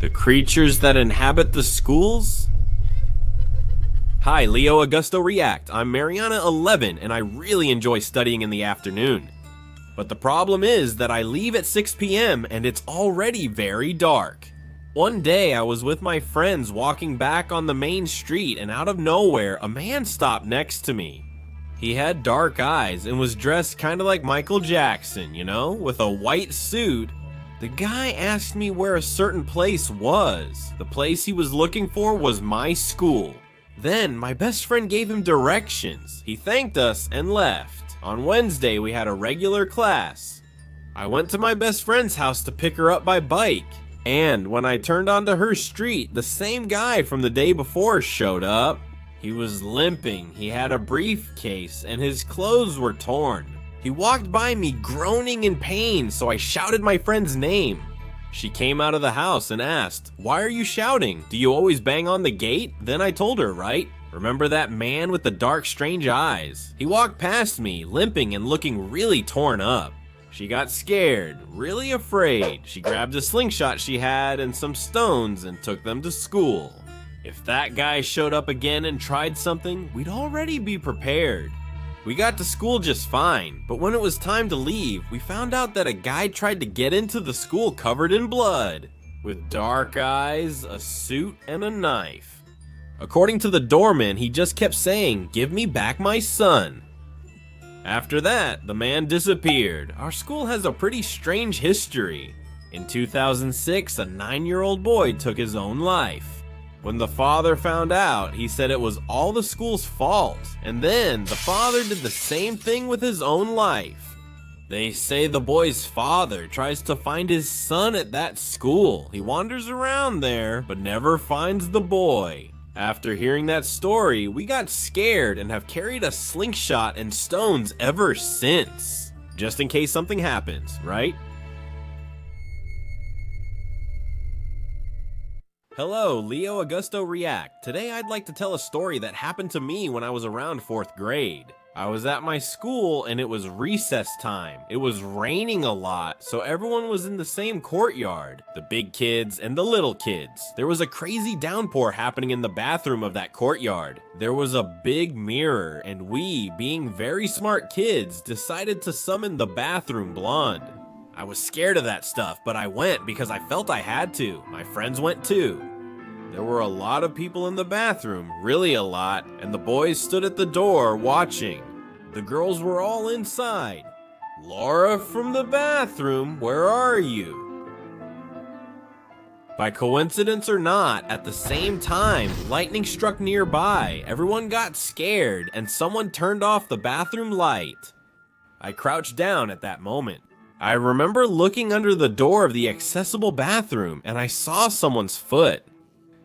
The creatures that inhabit the schools? Hi, Leo Augusto React. I'm Mariana 11, and I really enjoy studying in the afternoon. But the problem is that I leave at 6 p.m. and it's already very dark. One day I was with my friends walking back on the main street, and out of nowhere, a man stopped next to me. He had dark eyes and was dressed kind of like Michael Jackson, you know, with a white suit. The guy asked me where a certain place was. The place he was looking for was my school. Then my best friend gave him directions. He thanked us and left. On Wednesday we had a regular class. I went to my best friend's house to pick her up by bike. And when I turned onto her street, the same guy from the day before showed up. He was limping, he had a briefcase, and his clothes were torn. He walked by me groaning in pain, so I shouted my friend's name. She came out of the house and asked, "Why are you shouting? Do you always bang on the gate?" Then I told her, right? Remember that man with the dark, strange eyes? He walked past me, limping and looking really torn up. She got scared, really afraid. She grabbed a slingshot she had and some stones and took them to school. If that guy showed up again and tried something, we'd already be prepared. We got to school just fine, but when it was time to leave, we found out that a guy tried to get into the school covered in blood, with dark eyes, a suit, and a knife. According to the doorman, he just kept saying, "Give me back my son." After that, the man disappeared. Our school has a pretty strange history. In 2006, a 9-year-old boy took his own life. When the father found out, he said it was all the school's fault, and then the father did the same thing with his own life. They say the boy's father tries to find his son at that school. He wanders around there, but never finds the boy. After hearing that story, we got scared and have carried a slingshot and stones ever since. Just in case something happens, right? Hello, Leo Augusto React. Today I'd like to tell a story that happened to me when I was around 4th grade. I was at my school and it was recess time. It was raining a lot, so everyone was in the same courtyard. The big kids and the little kids. There was a crazy downpour happening in the bathroom of that courtyard. There was a big mirror, and we, being very smart kids, decided to summon the bathroom blonde. I was scared of that stuff, but I went because I felt I had to. My friends went too. There were a lot of people in the bathroom, really a lot, and the boys stood at the door watching. The girls were all inside. "Laura from the bathroom, where are you?" By coincidence or not, at the same time, lightning struck nearby. Everyone got scared, and someone turned off the bathroom light. I crouched down at that moment. I remember looking under the door of the accessible bathroom, and I saw someone's foot.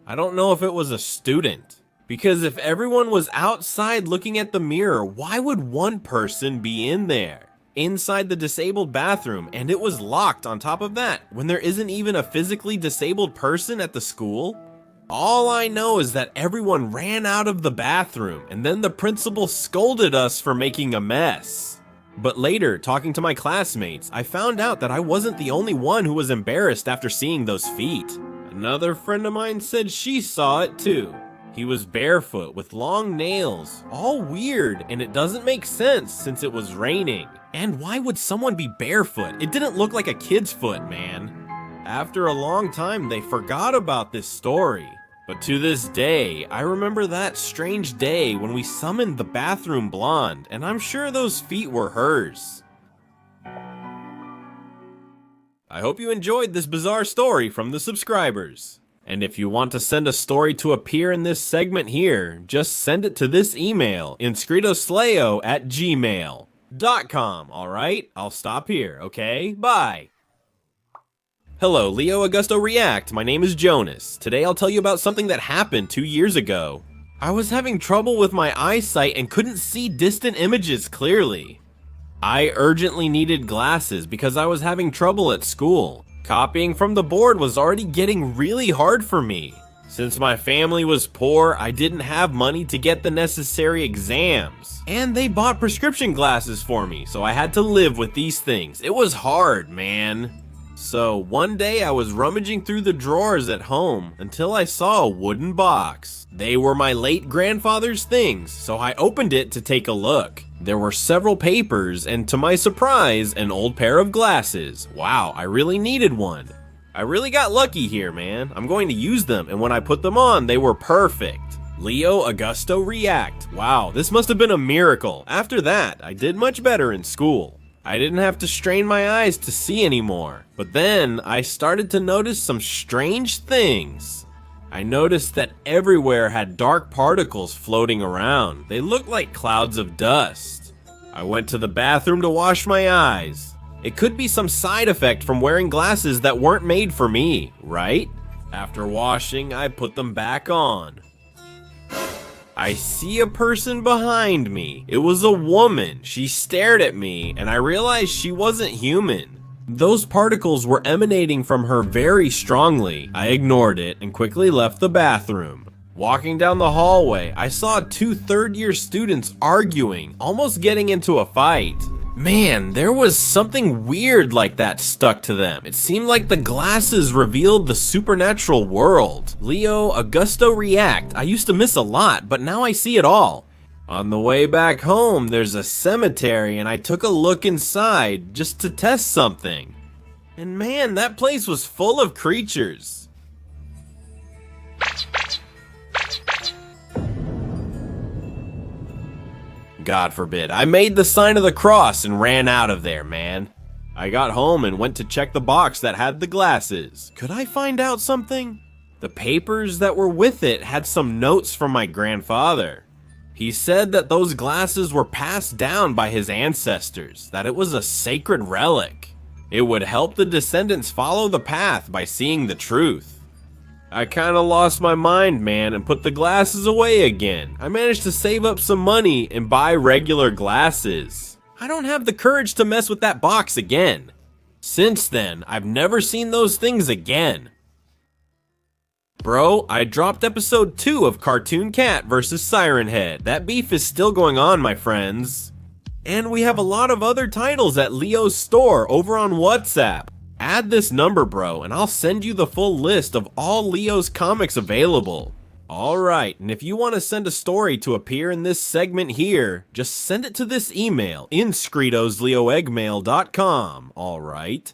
I don't know if it was a student, because if everyone was outside looking at the mirror, why would one person be in there? Inside the disabled bathroom, and it was locked on top of that, when there isn't even a physically disabled person at the school? All I know is that everyone ran out of the bathroom, and then the principal scolded us for making a mess. But later, talking to my classmates, I found out that I wasn't the only one who was embarrassed after seeing those feet. Another friend of mine said she saw it too. He was barefoot with long nails, all weird, and it doesn't make sense since it was raining. And why would someone be barefoot? It didn't look like a kid's foot, man. After a long time, they forgot about this story. But to this day, I remember that strange day when we summoned the bathroom blonde, and I'm sure those feet were hers. I hope you enjoyed this bizarre story from the subscribers. And if you want to send a story to appear in this segment here, just send it to this email, inscritosleo@gmail.com, alright? I'll stop here, okay? Bye! Hello, Leo Augusto React. My name is Jonas. Today I'll tell you about something that happened 2 years ago. I was having trouble with my eyesight and couldn't see distant images clearly. I urgently needed glasses because I was having trouble at school. Copying from the board was already getting really hard for me. Since my family was poor, I didn't have money to get the necessary exams. And they bought prescription glasses for me, so I had to live with these things. It was hard, man. So one day I was rummaging through the drawers at home until I saw a wooden box. They were my late grandfather's things, so I opened it to take a look. There were several papers and, to my surprise, an old pair of glasses. Wow, I really needed one. I really got lucky here, man. I'm going to use them, and when I put them on, they were perfect. Leo Augusto React. Wow, this must have been a miracle. After that, I did much better in school. I didn't have to strain my eyes to see anymore. But then, I started to notice some strange things. I noticed that everywhere had dark particles floating around. They looked like clouds of dust. I went to the bathroom to wash my eyes. It could be some side effect from wearing glasses that weren't made for me, right? After washing, I put them back on. I see a person behind me. It was a woman. She stared at me, and I realized she wasn't human. Those particles were emanating from her very strongly. I ignored it and quickly left the bathroom. Walking down the hallway, I saw two third-year students arguing, almost getting into a fight. Man, there was something weird like that stuck to them. It seemed like the glasses revealed the supernatural world. Leo Augusto React. I used to miss a lot, but now I see it all. On the way back home, there's a cemetery, and I took a look inside just to test something. And man, that place was full of creatures. God forbid. I made the sign of the cross and ran out of there, man. I got home and went to check the box that had the glasses. Could I find out something? The papers that were with it had some notes from my grandfather. He said that those glasses were passed down by his ancestors, that it was a sacred relic. It would help the descendants follow the path by seeing the truth. I kinda lost my mind, man, and put the glasses away again. I managed to save up some money and buy regular glasses. I don't have the courage to mess with that box again. Since then, I've never seen those things again. Bro, I dropped episode 2 of Cartoon Cat vs. Siren Head. That beef is still going on, my friends. And we have a lot of other titles at Leo's store over on WhatsApp. Add this number, bro, and I'll send you the full list of all Leo's comics available. Alright, and if you want to send a story to appear in this segment here, just send it to this email, inscritosleoeggmail.com, alright?